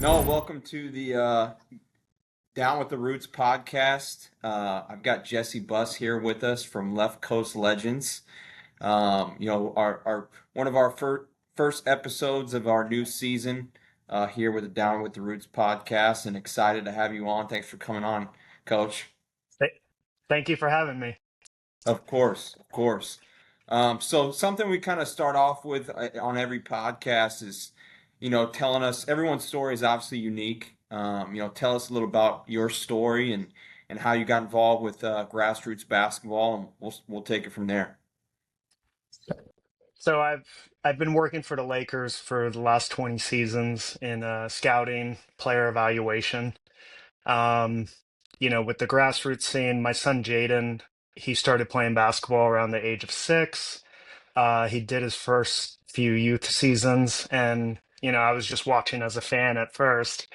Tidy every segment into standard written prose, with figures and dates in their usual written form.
No, welcome to the Down with the Roots podcast. I've got Jesse Buss here with us from Left Coast Legends. Our one of our first episodes of our new season here with the Down with the Roots podcast, and excited to have you on. Thanks for coming on, Coach. Th- Thank you for having me. Of course, of course. So something we kind of start off with on every podcast is, telling us everyone's story is obviously unique. Tell us a little about your story and how you got involved with grassroots basketball, and we'll take it from there. So I've been working for the Lakers for the last 20 seasons in scouting, player evaluation. Um, with the grassroots scene, my son Jaden, he started playing basketball around the age of 6. He did his first few youth seasons, and I was just watching as a fan at first.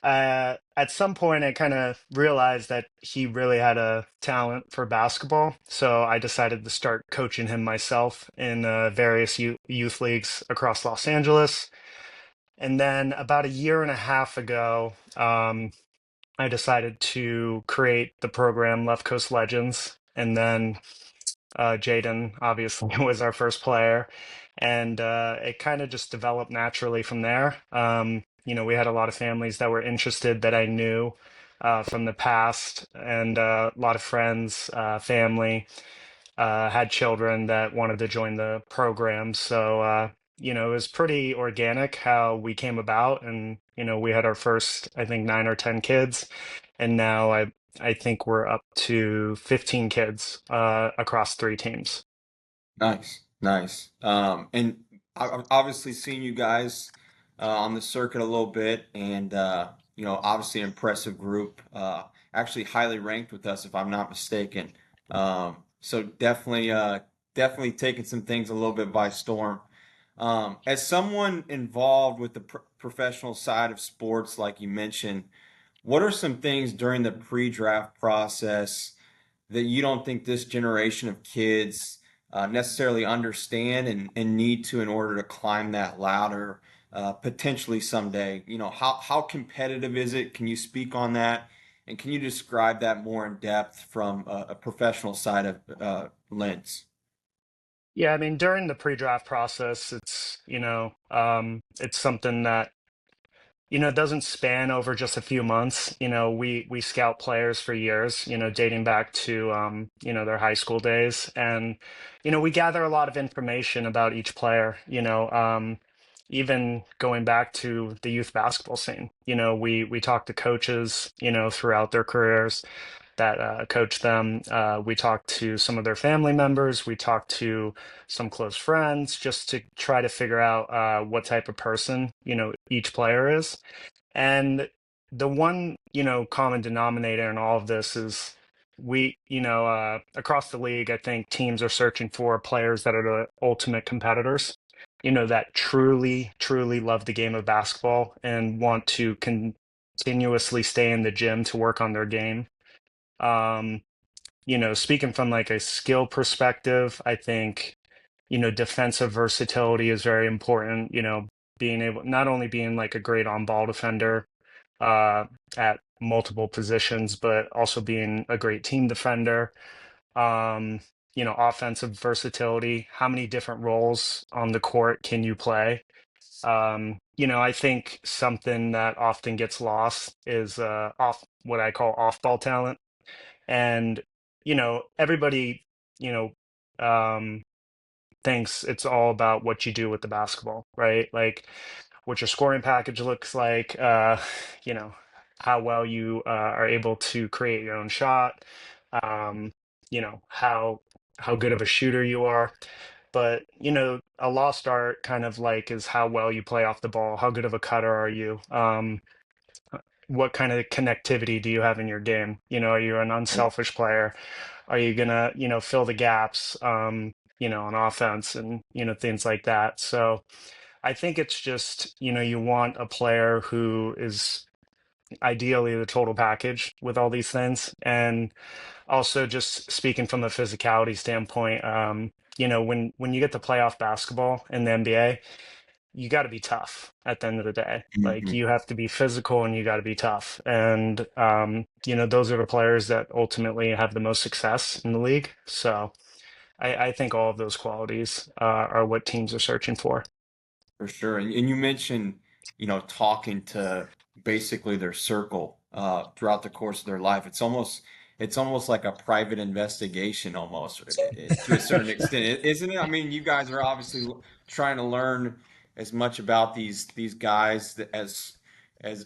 At some point, I kind of realized that he really had a talent for basketball. So I decided to start coaching him myself in various youth leagues across Los Angeles. And then about a year and a half ago, I decided to create the program Left Coast Legends. And then Jaden obviously was our first player, and it kind of just developed naturally from there. We had a lot of families that were interested that I knew from the past, and a lot of friends, family had children that wanted to join the program. So, it was pretty organic how we came about, and we had our first, I think, 9 or 10 kids, and now I think we're up to 15 kids across 3 teams. Nice, nice. And I've obviously seen you guys on the circuit a little bit, and obviously an impressive group. Actually, highly ranked with us, if I'm not mistaken. So definitely taking some things a little bit by storm. As someone involved with the professional side of sports, like you mentioned, what are some things during the pre-draft process that you don't think this generation of kids necessarily understand and need to in order to climb that ladder potentially someday? How competitive is it? Can you speak on that? And can you describe that more in depth from a professional side of lens? Yeah, I mean, during the pre-draft process, it's something that it doesn't span over just a few months. We scout players for years, dating back to their high school days. And we gather a lot of information about each player, even going back to the youth basketball scene. We talk to coaches, throughout their careers that coach them. We talk to some of their family members. We talk to some close friends just to try to figure out what type of person, each player is. And the one, common denominator in all of this is across the league, I think teams are searching for players that are the ultimate competitors, that truly, truly love the game of basketball and want to continuously stay in the gym to work on their game. Um, Speaking from like a skill perspective, I think, defensive versatility is very important, being able, not only being like a great on-ball defender uh, at multiple positions, but also being a great team defender. Um, Offensive versatility, how many different roles on the court can you play? I think something that often gets lost is off what I call off-ball talent. And, everybody, you know, um, thinks it's all about what you do with the basketball, right? Like what your scoring package looks like, you know, how well you are able to create your own shot, um, how good of a shooter you are. But, a lost art kind of like is how well you play off the ball, how good of a cutter are you? What kind of connectivity do you have in your game? Are you an unselfish player? Are you gonna, fill the gaps, on offense and, things like that. So I think it's just, you want a player who is ideally the total package with all these things. And also just speaking from a physicality standpoint, when you get to playoff basketball in the NBA, you got to be tough at the end of the day. Like Hmm. you have to be physical and you got to be tough. And those are the players that ultimately have the most success in the league. So I think all of those qualities are what teams are searching for. For sure. And you mentioned, talking to basically their circle throughout the course of their life. It's almost like a private investigation almost to a certain extent, isn't it? I mean, you guys are obviously trying to learn as much about these guys as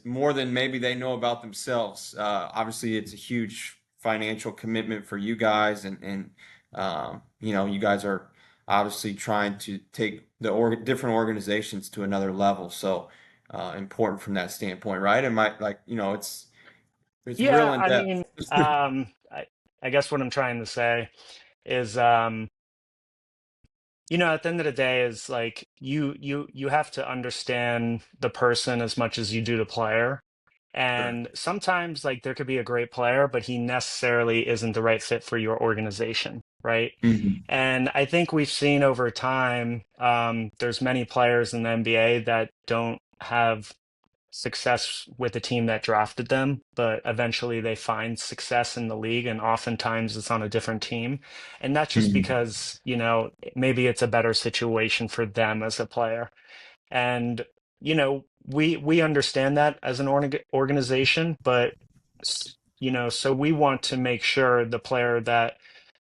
more than maybe they know about themselves. Obviously, it's a huge financial commitment for you guys, and you guys are obviously trying to take the different organizations to another level. So important from that standpoint, right? It might like it's real Yeah, in I depth. mean, I guess what I'm trying to say is, at the end of the day, is like you have to understand the person as much as you do the player. Sure. And sometimes, like, there could be a great player, but he necessarily isn't the right fit for your organization, right? Hmm. And I think we've seen over time, there's many players in the NBA that don't have success with the team that drafted them, but eventually they find success in the league, and oftentimes it's on a different team. And that's just Hmm. because, maybe it's a better situation for them as a player. And, we understand that as an organization, but, so we want to make sure the player that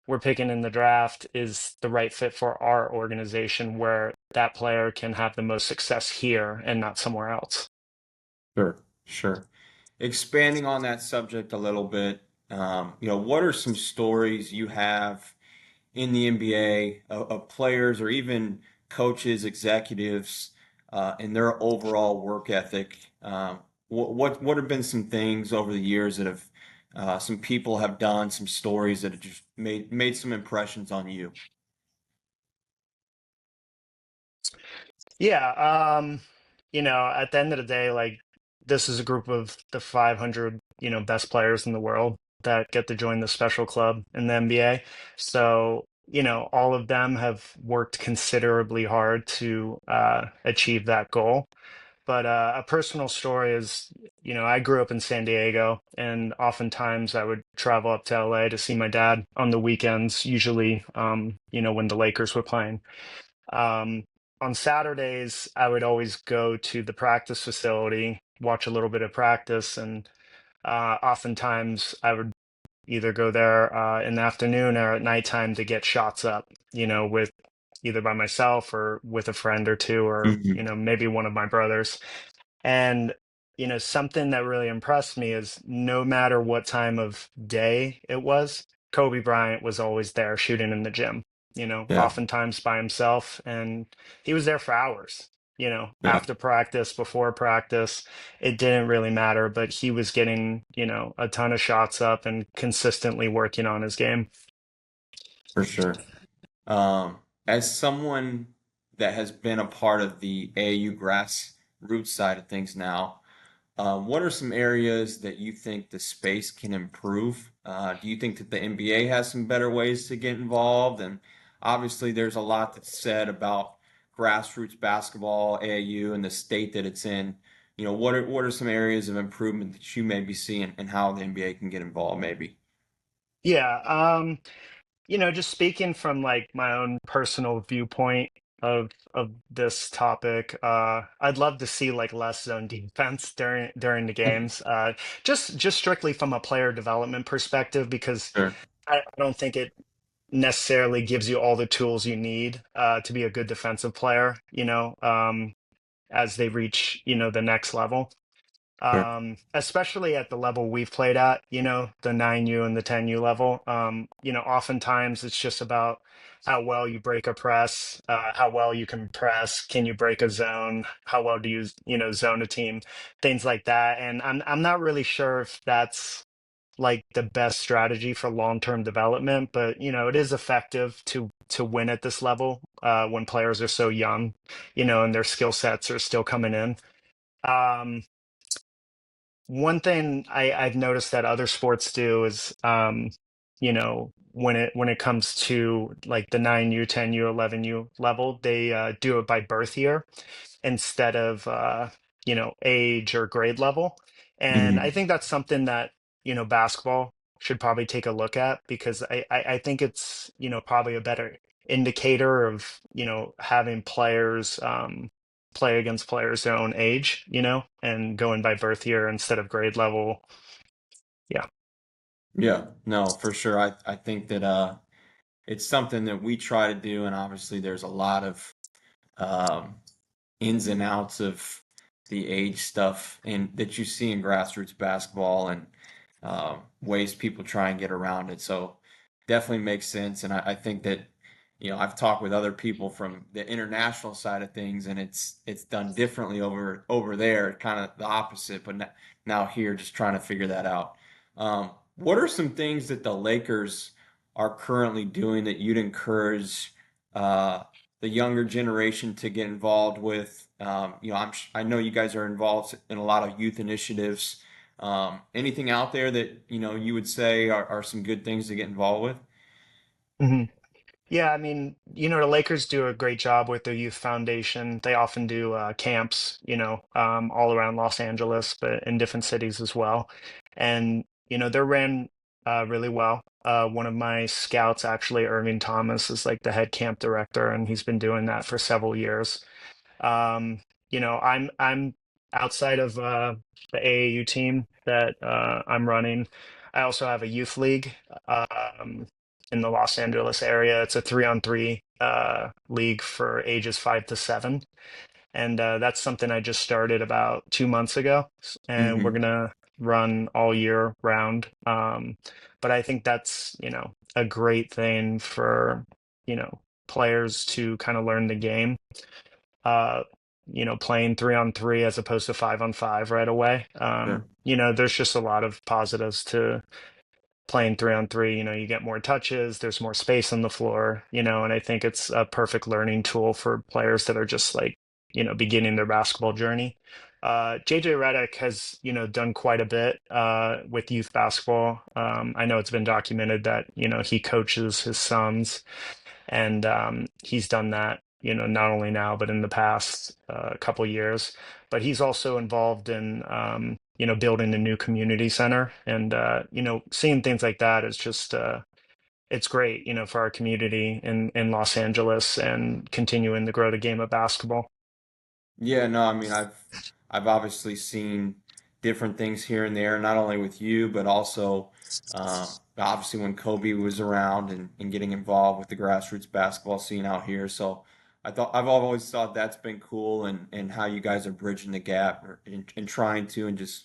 we're picking in the draft is the right fit for our organization where that player can have the most success here and not somewhere else. Sure, sure. Expanding on that subject a little bit, what are some stories you have in the NBA of players or even coaches, executives, and their overall work ethic? What have been some things over the years that have some people have done, some stories that have just made some impressions on you? Yeah, at the end of the day, like this is a group of the 500, best players in the world that get to join the special club in the NBA. So, all of them have worked considerably hard to achieve that goal. But a personal story is, I grew up in San Diego, and oftentimes I would travel up to LA to see my dad on the weekends, usually, when the Lakers were playing. Um, on Saturdays, I would always go to the practice facility, watch a little bit of practice, and oftentimes I would either go there in the afternoon or at nighttime to get shots up, with either by myself or with a friend or two, or, Hmm. maybe one of my brothers. And, something that really impressed me is no matter what time of day it was, Kobe Bryant was always there shooting in the gym, Yeah, oftentimes by himself. And he was there for hours, yeah, after practice, before practice. It didn't really matter, but he was getting, a ton of shots up and consistently working on his game. for sure. As someone that has been a part of the AAU grassroots side of things now, what are some areas that you think the space can improve? Do you think that the NBA has some better ways to get involved? And obviously, there's a lot that's said about grassroots basketball, AAU, and the state that it's in. What are some areas of improvement that you may be seeing and how the NBA can get involved, maybe? Yeah. Just speaking from like my own personal viewpoint of this topic, I'd love to see like less zone defense during the games. Just strictly from a player development perspective, because Sure, I don't think it necessarily gives you all the tools you need to be a good defensive player, as they reach, the next level, sure, especially at the level we've played at, the 9U and the 10U level. Oftentimes it's just about how well you break a press, how well you can press, can you break a zone, how well do you, zone a team, things like that. And I'm not really sure if that's like the best strategy for long-term development, but it is effective to win at this level when players are so young, and their skill sets are still coming in. Um, One thing I've noticed that other sports do is, when it comes to like the 9U, 10U, 11U level, they do it by birth year instead of age or grade level. And I Hmm. think that's something that basketball should probably take a look at, because I think it's probably a better indicator of having players play against players their own age, and going by birth year instead of grade level. Yeah. Yeah, no, for sure. I think that it's something that we try to do, and obviously there's a lot of um, ins and outs of the age stuff and that you see in grassroots basketball and ways people try and get around it. So definitely makes sense. And I think that, I've talked with other people from the international side of things, and it's done differently over there, kind of the opposite. But now here, just trying to figure that out. What are some things that the Lakers are currently doing that you'd encourage the younger generation to get involved with? I know you guys are involved in a lot of youth initiatives. Anything out there that you would say are some good things to get involved with? Mhm. Yeah, I mean, the Lakers do a great job with their youth foundation. They often do camps, all around Los Angeles, but in different cities as well. And, they're ran really well. One of my scouts, actually, Irving Thomas, is like the head camp director, and he's been doing that for several years. I'm outside of the AAU team that I'm running. I also have a youth league um, in the Los Angeles area. It's a 3-on-3 league for ages 5 to 7, and that's something I just started about 2 months ago, and we're Hmm. gonna run all year round. But I think that's a great thing for players to kind of learn the game, uh, playing 3-on-3 as opposed to 5-on-5 right away. Sure. There's just a lot of positives to playing 3-on-3. You get more touches, there's more space on the floor, and I think it's a perfect learning tool for players that are just like, beginning their basketball journey. JJ Redick has, done quite a bit with youth basketball. I know it's been documented that, he coaches his sons, and he's done that, not only now but in the past couple years. But he's also involved in building a new community center, and seeing things like that is just it's great, for our community in Los Angeles, and continuing to grow the game of basketball. Yeah, no, I mean, I've obviously seen different things here and there, not only with you, but also obviously when Kobe was around and getting involved with the grassroots basketball scene out here. So I've always thought that's been cool, and how you guys are bridging the gap, and trying to, and just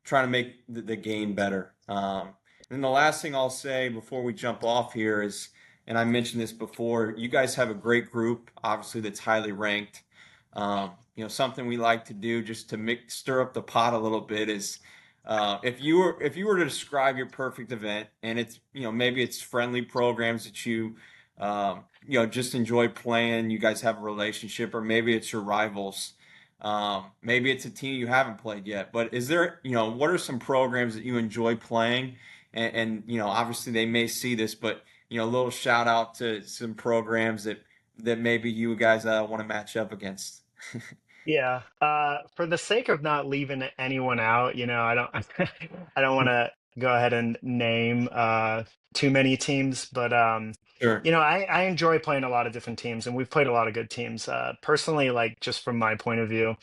trying to make the game better. And the last thing I'll say before we jump off here is, and I mentioned this before, you guys have a great group, obviously that's highly ranked. Something we like to do just to stir up the pot a little bit is, if you were to describe your perfect event, and it's maybe it's friendly programs that just enjoy playing, you guys have a relationship, or maybe it's your rivals, maybe it's a team you haven't played yet. But is there, what are some programs that you enjoy playing? And obviously they may see this, but a little shout out to some programs that maybe you guys want to match up against. Yeah. For the sake of not leaving anyone out, I don't I don't want to go ahead and name too many teams, but Sure. I enjoy playing a lot of different teams, and we've played a lot of good teams. Personally, like, just from my point of view,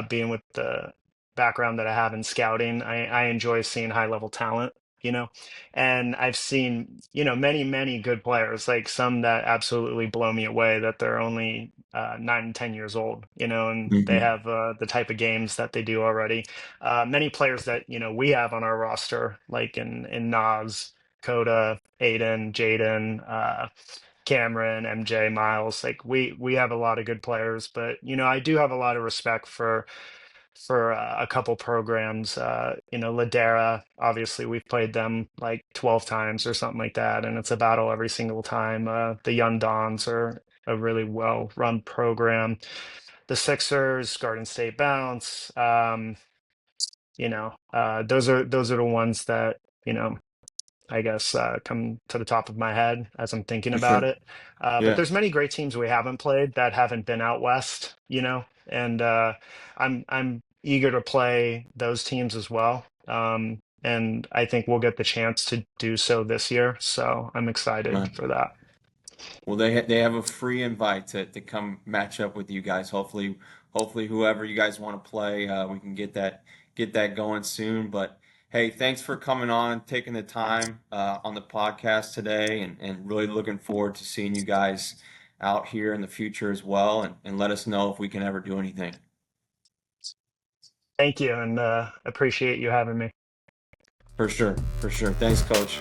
being with the background that I have in scouting, I enjoy seeing high level talent, you know, and I've seen, many, many good players, like some that absolutely blow me away, that they're only 9 and 10 years old, and they Hmm. have the type of games that they do already. Many players that, we have on our roster, like in Nas, Coda, Aiden, Jaden, Cameron, MJ, Miles. Like, we have a lot of good players, but I do have a lot of respect for a couple programs. Ladera, obviously we've played them like 12 times or something like that, and it's a battle every single time. The Young Dons are a really well run program. The Sixers, Garden State Bounce. Those are the ones that, I guess, come to the top of my head as I'm thinking For about sure. it. But Yeah. there's many great teams we haven't played that haven't been out west, and I'm eager to play those teams as well. And I think we'll get the chance to do so this year. So I'm excited Right. for that. Well, they have a free invite to come match up with you guys. Hopefully whoever you guys want to play, we can get that going soon. But hey, thanks for coming on, taking the time on the podcast today, and really looking forward to seeing you guys out here in the future as well, and let us know if we can ever do anything. Thank you, and appreciate you having me. For sure, for sure. Thanks, Coach.